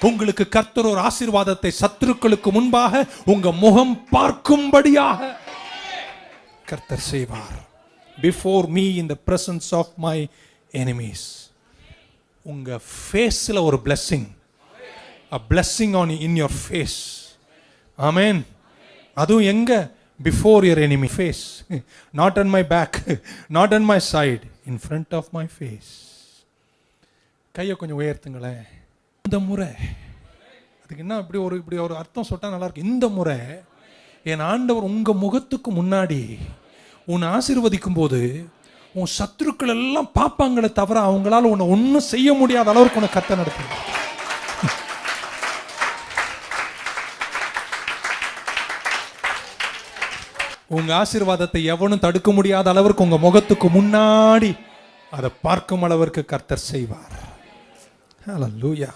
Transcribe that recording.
உங்களுக்கு கர்த்தர் ஒரு ஆசீர்வாதத்தை சத்துருக்களுக்கு முன்பாக உங்க முகம் பார்க்கும்படியாக கர்த்தர் செய்வார். Before me in the presence of my enemies. உங்க ஃபேஸ்ல ஒரு blessing, a blessing on in your face. Amen. அதுவும் எங்க? Before your enemy face, not on my back, not on my side, in front of my face. கையை கொஞ்சம் உயர்த்துங்களேன். இந்த முறை அதுக்கு என்ன இப்படி ஒரு அர்த்தம் சொன்னா நல்லா இருக்கு. இந்த முறை என் ஆண்டவர் உங்க முகத்துக்கு முன்னாடி உன்னை ஆசீர்வதிக்கும் போது உன் சத்துருக்கள் எல்லாம் பார்ப்பாங்களே தவிர அவங்களால உன்னை ஒன்றும் செய்ய முடியாத அளவுக்கு உன்னை கர்த்தர் நடத்துவார். உங்க ஆசீர்வாதத்தை எவனும் தடுக்க முடியாத அளவிற்கு உங்க முகத்துக்கு முன்னாடி அதை பார்க்கும் அளவிற்கு கர்த்தர் செய்வார். ஹல்லேலூயா.